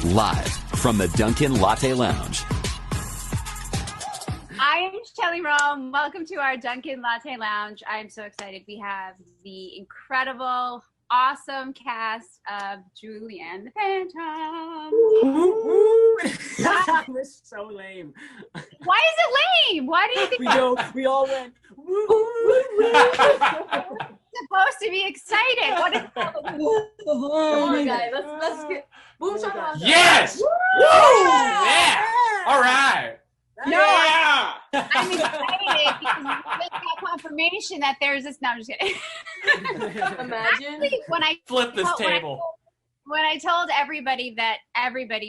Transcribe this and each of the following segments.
Live from the Dunkin Latte Lounge. I am Shelly Rome. Welcome to our Dunkin Latte Lounge. I'm so excited. We have the incredible, awesome cast of Julie and the Phantom. We're so lame. Why is it lame? Why do you think we all went supposed to be excited? What is that? Come on, guys. Let's get boom shot. Yes! Woo! Yeah! All right. No, Yeah! I'm excited because we just got confirmation that there's this. No, I'm just kidding. Imagine. Actually, Flip this table. When I told everybody that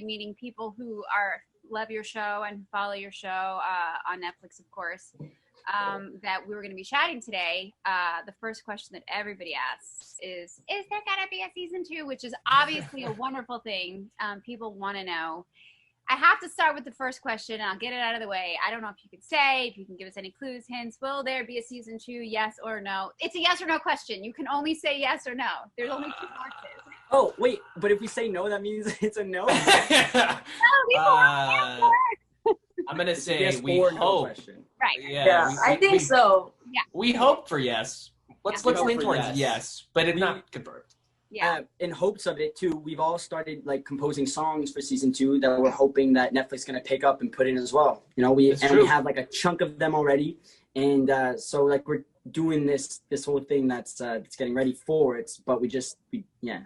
meaning people who love your show and follow your show on Netflix, of course, that we were going to be chatting today, the first question that everybody asks is there going to be a season 2? Which is obviously a wonderful thing. People want to know. I have to start with the first question, and I'll get it out of the way. I don't know if you could say, if you can give us any clues, hints. Will there be a season 2, yes or no? It's a yes or no question. You can only say yes or no. There's only 2 boxes. Oh, wait, but if we say no, that means it's a no? No, people want answers. I'm going to say Yes we or no hope. question. Right. Yeah, I think so. We hope for yes. Let's We hope lean for towards yes. yes, but it's not confirmed. Yeah. In hopes of it, too, we've all started, composing songs for season 2 that we're hoping that Netflix is going to pick up and put in as well. You know, we have, a chunk of them already. And so, we're doing this whole thing that's getting ready for it, but yeah.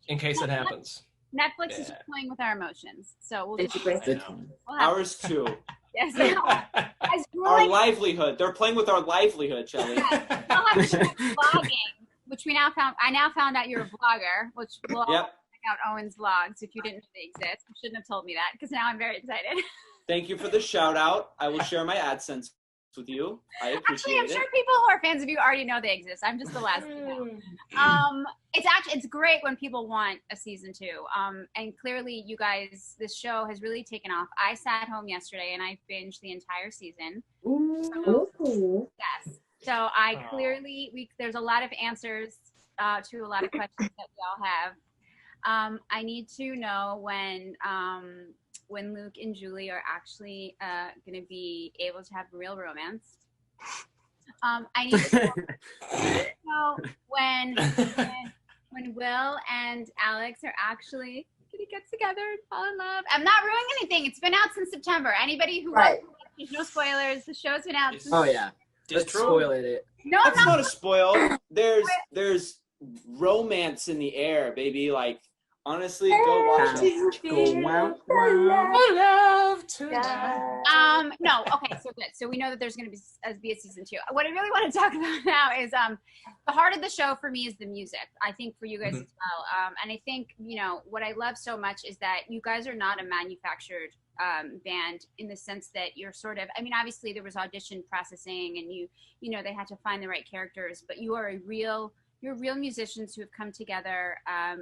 In case it happens. Netflix is just playing with our emotions. So we'll just Basically. we'll have, Ours too. yes. As Our grueling livelihood. They're playing with our livelihood, Shelly. we'll have vlogging, which I now found out you're a vlogger, which we'll all Yep. check out Owen's vlogs if you didn't know they exist. You shouldn't have told me that because now I'm very excited. Thank you for the shout out. I will share my AdSense with you. I appreciate Actually, I'm it. sure people who are fans of you already know they exist. I'm just the last to know. It's great when people want a season 2. And clearly you guys, this show has really taken off. I sat home yesterday and I binged the entire season. Ooh. Yes. So I clearly, there's a lot of answers to a lot of questions that we all have. I need to know when Luke and Julie are actually going to be able to have real romance. I need to know when Will and Alex are actually going to get together and fall in love. I'm not ruining anything. It's been out since September. Anybody who Right. there's no spoilers. The show's been out since Oh, yeah. It's Let's true. spoil it. No, I'm That's not. not a spoil. There's romance in the air, baby. Honestly, go watch it. Go wow. Love tonight. No, okay, so good. So we know that there's going to be a season 2. What I really want to talk about now is the heart of the show for me is the music. I think for you guys as well. And I think, what I love so much is that you guys are not a manufactured band in the sense that you're sort of, obviously there was audition processing and they had to find the right characters, but you're real musicians who have come together.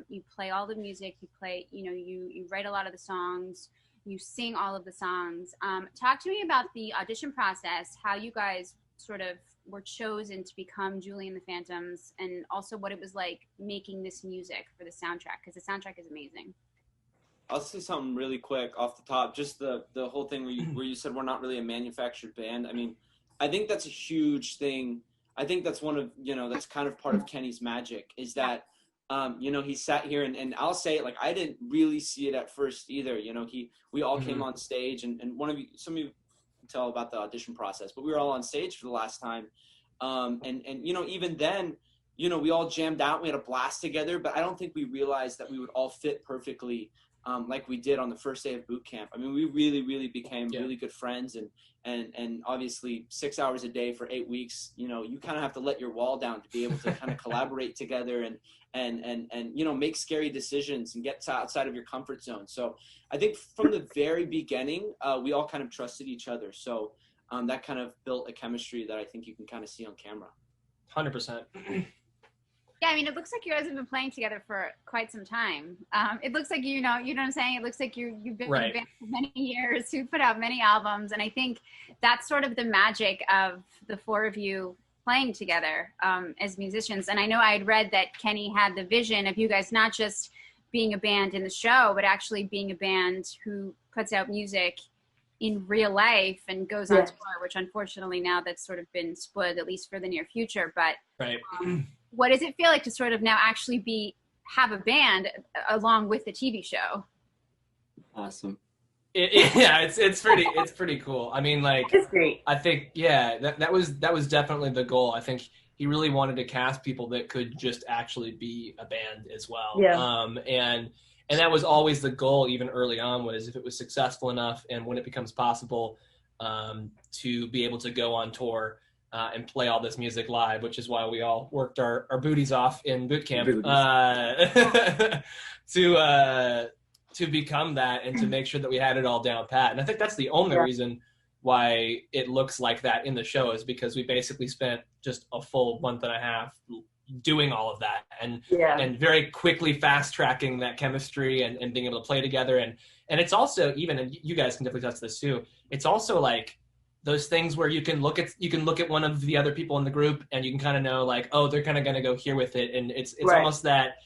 You play all the music, you play, you write a lot of the songs, you sing all of the songs. Talk to me about the audition process, how you guys sort of were chosen to become Julie and the Phantoms, and also what it was like making this music for the soundtrack, because the soundtrack is amazing. I'll say something really quick off the top. Just the whole thing where you said we're not really a manufactured band. I think that's a huge thing. I think that's one of, that's kind of part of Kenny's magic is that, he sat here and I'll say it, I didn't really see it at first either. We all came on stage and some of you can tell about the audition process, but we were all on stage for the last time. Even then, we all jammed out, we had a blast together, but I don't think we realized that we would all fit perfectly like we did on the first day of boot camp. We really, really became really good friends and obviously 6 hours a day for 8 weeks, you kind of have to let your wall down to be able to kind of collaborate together and make scary decisions and get outside of your comfort zone. So I think from the very beginning, we all kind of trusted each other. So that kind of built a chemistry that I think you can kind of see on camera. 100%. Yeah, it looks like you guys have been playing together for quite some time. It looks like, you know what I'm saying? It looks like you've been in a band for many years, you've put out many albums. And I think that's sort of the magic of the 4 of you playing together as musicians. And I know I had read that Kenny had the vision of you guys not just being a band in the show, but actually being a band who puts out music in real life and goes on tour, which unfortunately now that's sort of been split, at least for the near future. But what does it feel like to sort of now actually have a band along with the TV show? Awesome. It's pretty cool. I mean, like, It's great. I think, that was definitely the goal. I think he really wanted to cast people that could just actually be a band as well. Yeah. And that was always the goal, even early on, was if it was successful enough and when it becomes possible to be able to go on tour and play all this music live, which is why we all worked our booties off in boot camp to become that and to make sure that we had it all down pat. And I think that's the only reason why it looks like that in the show, is because we basically spent just a full month and a half doing all of that and very quickly fast tracking that chemistry and being able to play together. And it's also, even, and you guys can definitely touch this too, it's also like those things where you can look at one of the other people in the group and you can kind of know, like, oh, they're kind of going to go here with it. And it's almost that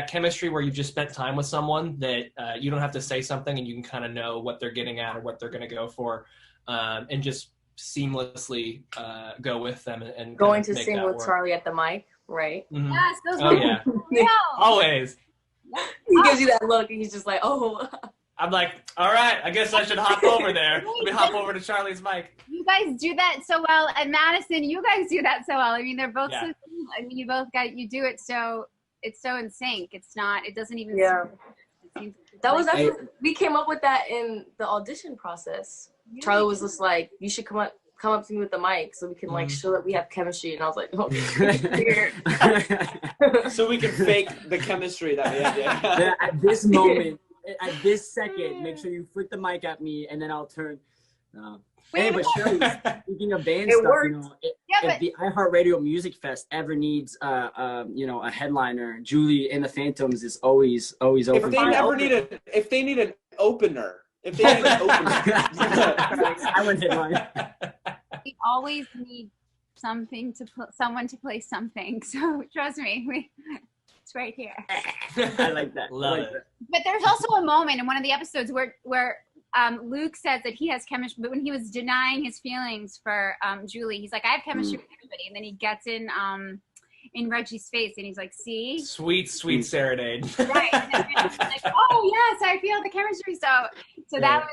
chemistry where you've just spent time with someone that you don't have to say something and you can kind of know what they're getting at or what they're going to go for, and just seamlessly go with them and going to sing with Charlie at the mic, right? Mm-hmm. Yes, those always. He gives you that look and he's just like, oh. I'm like, all right, I guess I should hop over there. Let me hop over to Charlie's mic. You guys do that so well. And Madison, you guys do that so well. I mean, they're both so, I mean, you do it so, it's so in sync. It's not, it doesn't even that was actually, we came up with that in the audition process. Charlie was just like, you should come up to me with the mic so we can like show that we have chemistry. And I was like, okay. So we can fake the chemistry that we have. Yeah, at this moment, at this second, make sure you flick the mic at me and then I'll turn. Hey, but Shirley, speaking of band stuff, worked. you know, if the iHeartRadio Music Fest ever needs, you know, a headliner, Julie and the Phantoms is always open. If they need an opener, I went headline. We always need someone to play something. So trust me, it's right here. I like that. Love it. But there's also a moment in one of the episodes where Luke says that he has chemistry, but when he was denying his feelings for Julie, he's like, I have chemistry with everybody. And then he gets in Reggie's face and he's like, see? Sweet serenade. Right. And it's like, oh, yes, I feel the chemistry. So that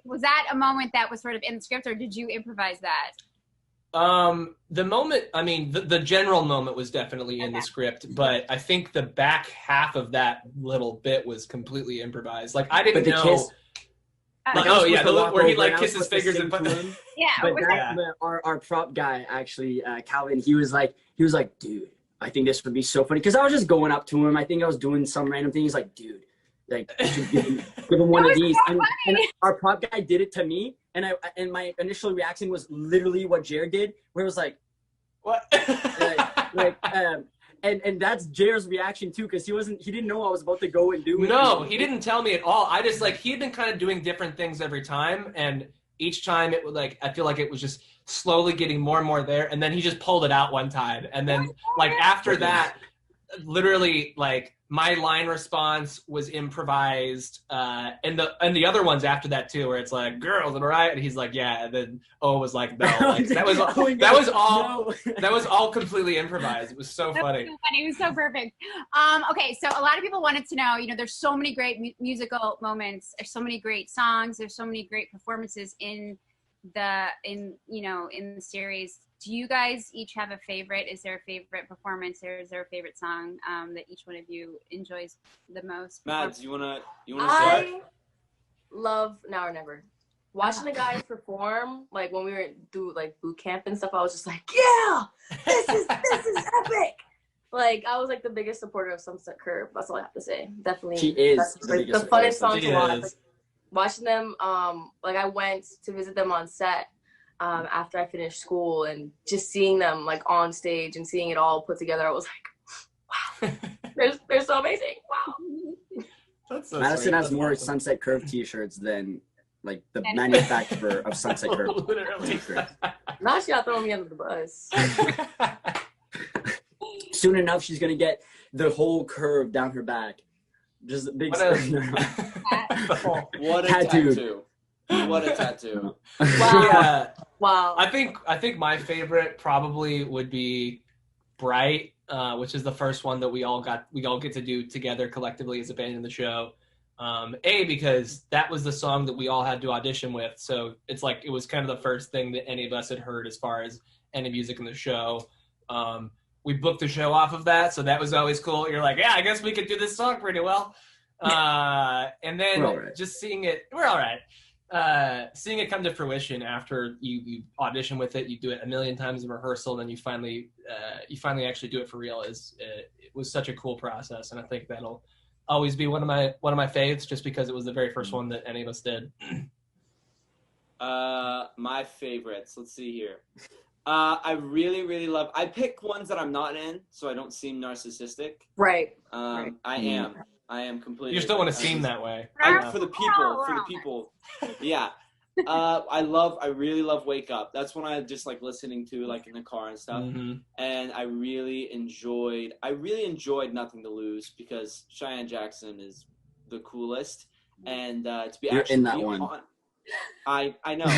was that a moment that was sort of in the script, or did you improvise that? The moment, I mean, the general moment was definitely in the script, but I think the back half of that little bit was completely improvised. Like, I didn't know. Kiss, where he like kisses fingers and put them. Yeah. But our prop guy, actually, Calvin, he was like, dude, I think this would be so funny. Because I was just going up to him. I think I was doing some random thing. He's like, dude, like, give him one of these. And our prop guy did it to me. And my initial reaction was literally what Jared did, where it was like, what? And that's Jared's reaction too, because he didn't know I was about to go and do it. No, he didn't tell me at all. I just like, he had been kind of doing different things every time, and each time it was like, I feel like it was just slowly getting more and more there, and then he just pulled it out one time, and then like after that, literally like my line response was improvised, and the other ones after that too, where it's like, girls, am I right? And he's like, yeah, and then O was like, no, like, that was all completely improvised. It was so funny. So funny. It was so perfect. Okay, so a lot of people wanted to know, you know, there's so many great musical moments, there's so many great songs, there's so many great performances in the series. Do you guys each have a favorite? Is there a favorite performance, or is there a favorite song that each one of you enjoys the most? Mads, you wanna start? I love Now or Never. Watching the guys perform, like when we were do like boot camp and stuff, I was just like, yeah, this is epic. Like, I was like the biggest supporter of Sunset Curve. That's all I have to say. Definitely, she is the funnest song to watch. Like, watching them, like I went to visit them on set. After I finished school, and just seeing them like on stage and seeing it all put together, I was like, wow, they're so amazing. Wow. That's so Madison sweet. has more Sunset Curve t-shirts than like the manufacturer of Sunset Curve t-shirts. Now she's throwing me under the bus. Soon enough, she's gonna get the whole curve down her back. Just a big. What a tattoo! What a tattoo! Wow. Yeah. Wow. I think my favorite probably would be Bright, which is the first one that we all get to do together collectively as a band in the show. Because that was the song that we all had to audition with, so it's like it was kind of the first thing that any of us had heard as far as any music in the show. We booked the show off of that, so that was always cool. You're like, yeah, I guess we could do this song pretty well. And then just seeing it, we're all right. Seeing it come to fruition after you audition with it, you do it a million times in rehearsal, then you finally actually do it for real. It was such a cool process, and I think that'll always be one of my faves, just because it was the very first one that any of us did. My favorites. Let's see here. I really, really love. I pick ones that I'm not in, so I don't seem narcissistic. Right. I am completely. You just don't want to seem that way. For the people. Yeah. I really love Wake Up. That's one I just like listening to like in the car and stuff. Mm-hmm. And I really enjoyed Nothing to Lose, because Cheyenne Jackson is the coolest. And to be You're actually in that be one. on, I know.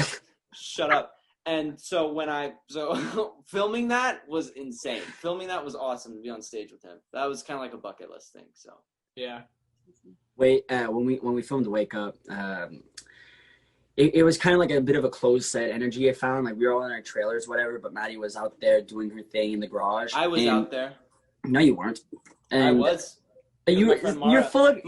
Shut up. And so filming that was insane. Filming that was awesome, to be on stage with him. That was kind of like a bucket list thing. So Yeah. When we filmed Wake Up, it was kind of like a bit of a closed set energy. I found like we were all in our trailers, whatever, but Maddie was out there doing her thing in the garage. I was out there. No, you weren't. And I was. you're full of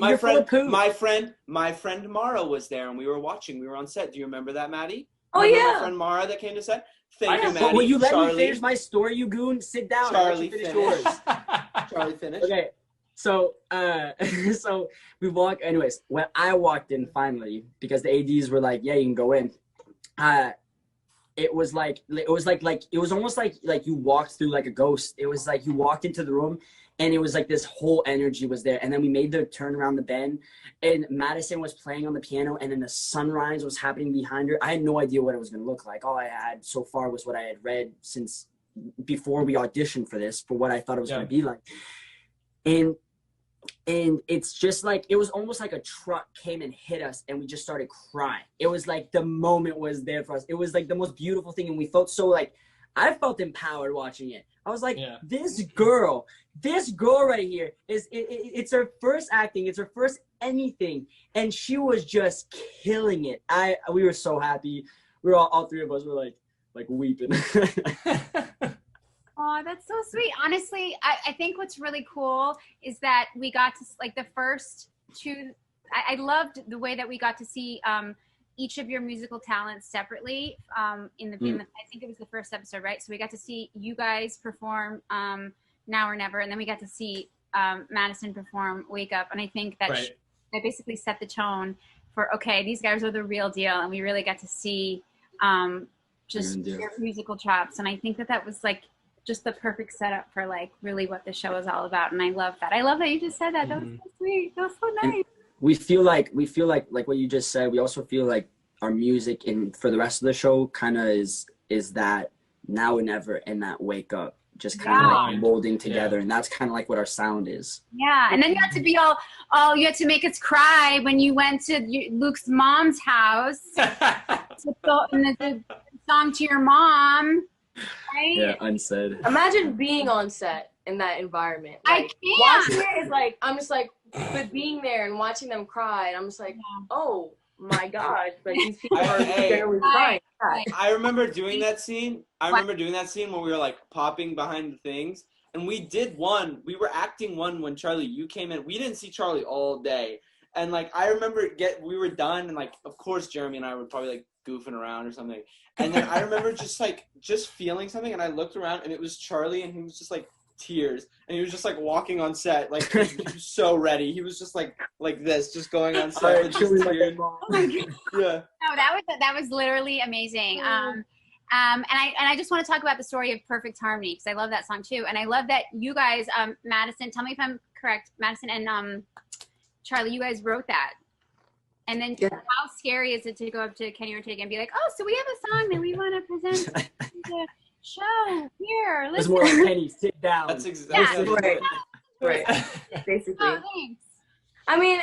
poo. My friend Mara was there, and we were watching. We were on set. Do you remember that, Maddie? Oh, remember yeah. My friend Mara that came to set. Thank you, Maddie. But will you let Charlie, me finish my story, you goon? Sit down. Charlie, finish finish. yours. Charlie, finish. Okay. So, so we walk. Anyways, when I walked in finally, because the ADs were like, "Yeah, you can go in." It was almost like you walked through like a ghost. It was like you walked into the room, and it was like this whole energy was there. And then we made the turn around the bend, and Madison was playing on the piano, and then the sunrise was happening behind her. I had no idea what it was going to look like. All I had so far was what I had read since before we auditioned for this, for what I thought it was going to be like. And it's just like, it was almost like a truck came and hit us, and we just started crying. It was like the moment was there for us. It was like the most beautiful thing, and we felt so like, I felt empowered watching it. I was like, this girl right here it's her first acting, it's her first anything, and she was just killing it. We were so happy. We were all three of us were like weeping. Oh, that's so sweet. Honestly, I think what's really cool is that we got to, like, the first two, I loved the way that we got to see each of your musical talents separately in the I think it was the first episode, right? So we got to see you guys perform Now or Never, and then we got to see Madison perform Wake Up, and I think that that basically set the tone for, okay, these guys are the real deal, and we really got to see just their musical chops, and I think that was like just the perfect setup for like really what the show is all about. And I love that. I love that you just said that. That was so sweet. That was so nice. And we feel like what you just said. We also feel like our music and for the rest of the show kind of is that Now or Never and that Wake Up just kind of like molding together. And that's kind of like what our sound is. Yeah. And then you had to be all you had to make us cry when you went to Luke's mom's house to the song to your mom. Right? Yeah, unsaid. Imagine being on set in that envirment. Like, I can't. Watching it is like, I'm just like, but being there and watching them cry, and I'm just like, oh my gosh, like these people are barely crying. I remember doing that scene. When we were like popping behind the things, and we were acting one when Charlie, you came in. We didn't see Charlie all day, and like I remember we were done, and like of course Jeremy and I were probably like goofing around or something. And then I remember just feeling something, and I looked around, and it was Charlie, and he was just like tears, and he was just like walking on set, like he was so ready. He was just like this, just going on set with just tears. Oh my God. Yeah. No, that was literally amazing. And I just want to talk about the story of Perfect Harmony, because I love that song too, and I love that you guys, Madison, tell me if I'm correct, Madison and Charlie, you guys wrote that. And then how scary is it to go up to Kenny Ortega and be like, oh, so we have a song that we want to present to the show. Here, it's more like, Kenny, sit down. That's exactly right. Basically. Oh, thanks. I mean,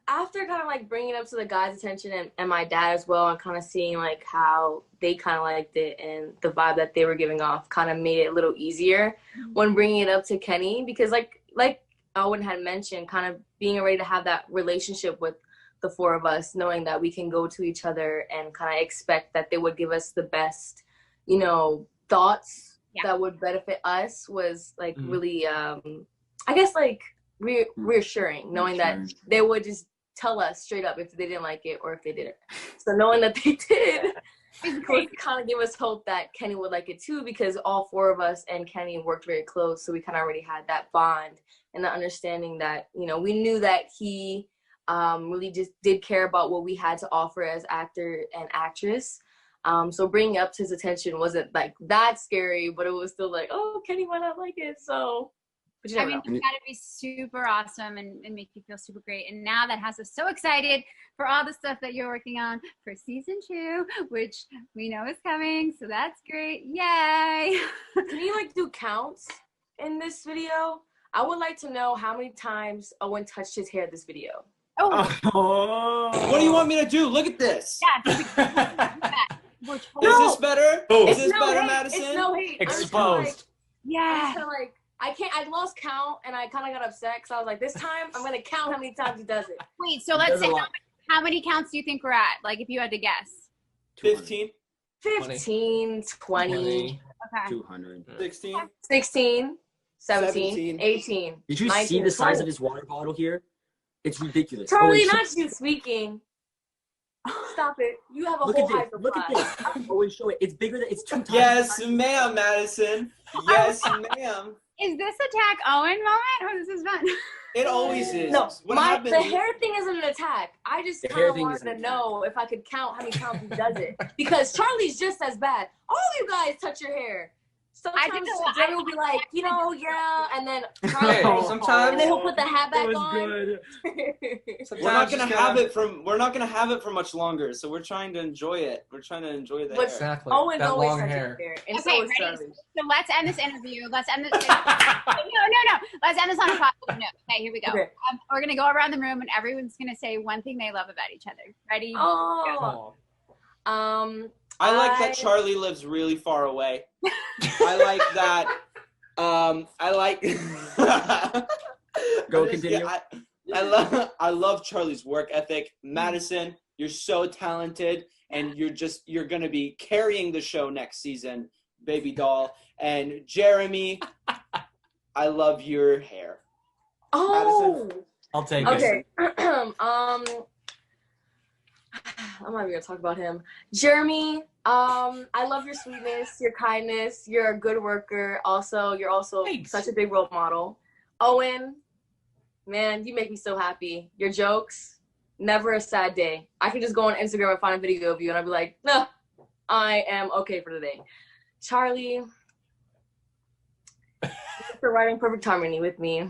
after kind of like bringing it up to the guys' attention and my dad as well, and kind of seeing like how they kind of liked it and the vibe that they were giving off kind of made it a little easier when bringing it up to Kenny, because like Owen had mentioned, kind of being ready to have that relationship with the four of us, knowing that we can go to each other and kind of expect that they would give us the best, you know, thoughts that would benefit us was like really, I guess like reassuring, knowing that they would just tell us straight up if they didn't like it or if they didn't. So knowing that they did would kind of give us hope that Kenny would like it too, because all four of us and Kenny worked very close. So we kind of already had that bond and the understanding that, you know, we knew that he really just did care about what we had to offer as actor and actress. So bringing up to his attention wasn't like that scary, but it was still like, oh, Kenny might not like it. So, but I mean, it's got to be super awesome and make you feel super great. And now that has us so excited for all the stuff that you're working on for season 2, which we know is coming. So that's great. Yay. Can you like do counts in this video? I would like to know how many times Owen touched his hair this video. What do you want me to do? Look at this. Yeah. Is this better? Oh. Is this better, hate. Madison? It's no hate. Exposed. Yeah. I lost count and I kind of got upset because I was like, this time I'm going to count how many times he does it. Wait, so let's say how many counts do you think we're at? Like if you had to guess. 15. 15, 20. Okay. 200. 16. 16, 17, 17. 18. Did you 19, see the size 20. of his water bottle here? It's ridiculous. Charlie, not you speaking. Stop it. You have a Look whole at this. Look at this. I always show it. It's bigger than it's 2 times. Yes, ma'am, Madison. Yes, ma'am. Is this attack Owen moment or this is fun? It always is. No, What the hair thing isn't an attack. I just kind of wanted to know if I could count how many times he does it. Because Charlie's just as bad. All of you guys touch your hair. Sometimes Jerry will be like, you know, yeah, and then Charlie sometimes, and then he'll put the hat back That was on. good. We're not gonna have it for much longer, so we're trying to enjoy it. We're trying to enjoy the hair. Exactly. Owen that always long touches hair. hair. And Okay, so is ready? Charlie. So let's end this interview. Let's end this. No. Let's end this on a positive note. Okay, here we go. Okay. We're gonna go around the room and everyone's gonna say one thing they love about each other. Ready? Oh. I like that Charlie lives really far away. I like that. I like. Go continue. I love Charlie's work ethic. Madison, you're so talented, and you're gonna be carrying the show next season, baby doll. And Jeremy, I love your hair. Oh. Madison. I'll take Okay. it. I'm not even gonna talk about him. Jeremy, I love your sweetness, your kindness. You're a good worker. You're also Thanks. such a big role model. Owen, man, you make me so happy. Your jokes, never a sad day. I could just go on Instagram and find a video of you, and I'd be like, no, I am okay for today. Charlie, thanks for writing Perfect Harmony with me.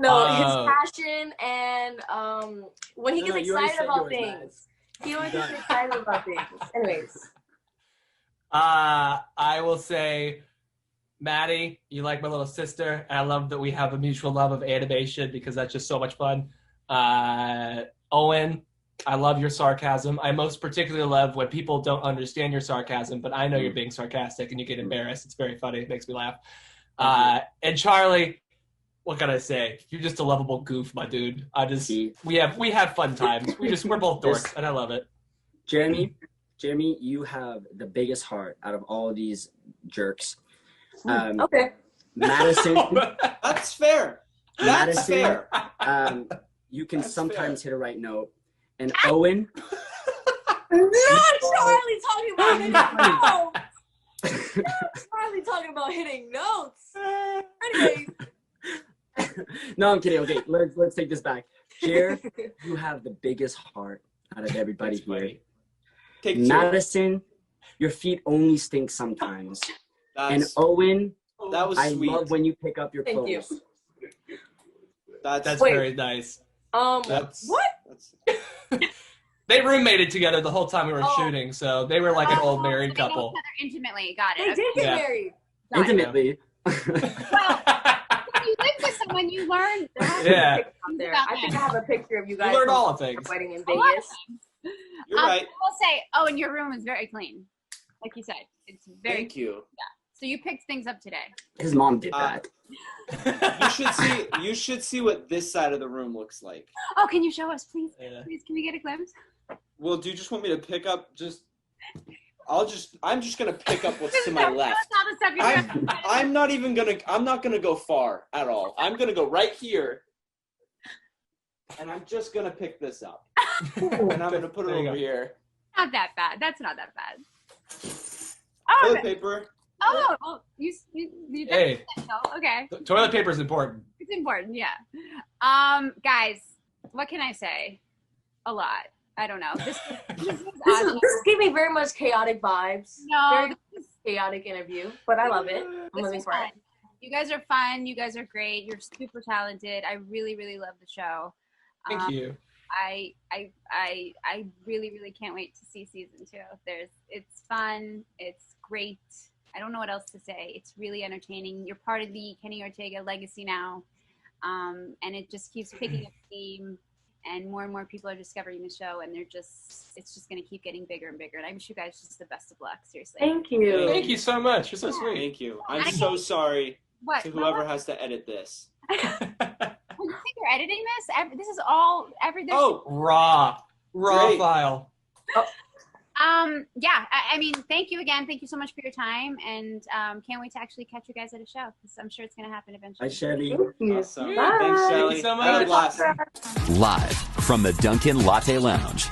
No, his passion and when he gets excited about things. He always gets excited about things. Anyways. I will say, Maddie, you like my little sister, and I love that we have a mutual love of animation because that's just so much fun. Owen, I love your sarcasm. I most particularly love when people don't understand your sarcasm, but I know you're being sarcastic and you get embarrassed. It's very funny. It makes me laugh. And Charlie, what can I say? You're just a lovable goof, my dude. We have fun times. We're both dorks, and I love it. Jeremy, you have the biggest heart out of all these jerks. Okay. Madison, That's fair. That's fair. You can That's sometimes fair. hit a right note. And Owen, Not Charlie talking about hitting notes. Not Charlie talking about hitting notes. Anyways. no, I'm kidding. Okay, let's take this back. Jer, you have the biggest heart out of everybody here. Take 2. Madison, your feet only stink sometimes. And That's, Owen, that was I sweet. love when you pick up your Thank you. clothes. That's Wait. very nice. That's, what? That's, They roommated together the whole time we were shooting, so they were like an old married They know couple. each other intimately. Got They it. did get Yeah. married. Intimately. Well, you when you learn. Yeah. I think I have a picture of you guys. You learned all of things. Wedding in Vegas. You're right. I will say, and your room is very clean. Like you said, it's very. Thank you. Yeah. So you picked things up today. His mom did that. You should see what this side of the room looks like. Oh, can you show us, please? Yeah. Please, can we get a glimpse? Well, do you just want me to pick up I'm just gonna pick up what's to my left. I'm not gonna go far at all. I'm gonna go right here. And I'm just gonna pick this up. And I'm gonna put it over here. Not that bad. That's not that bad. Toilet paper. Oh, well, you Hey. okay. Toilet paper is important. It's important, yeah. Guys, what can I say? A lot. I don't know. This is giving very much chaotic vibes. No, very chaotic interview, but I love it. I'm living for it. You guys are fun. You guys are great. You're super talented. I really, really love the show. Thank you. I really, really can't wait to see season 2. It's fun. It's great. I don't know what else to say. It's really entertaining. You're part of the Kenny Ortega legacy now, and it just keeps picking up steam. And more people are discovering the show, and it's just going to keep getting bigger and bigger. And I wish you guys just the best of luck. Seriously. Thank you. Thank you so much. You're so sweet. Thank you. I'm so sorry to whoever has to edit this. You think you're editing this? This is all everything. Oh, raw Great. file. Yeah. I mean, thank you again. Thank you so much for your time, and can't wait to actually catch you guys at a show because I'm sure it's going to happen eventually. Hi, Shelly. Awesome. Bye. Thanks, Shelly. Thank you so Have a much. blast. Live from the Dunkin Latte Lounge.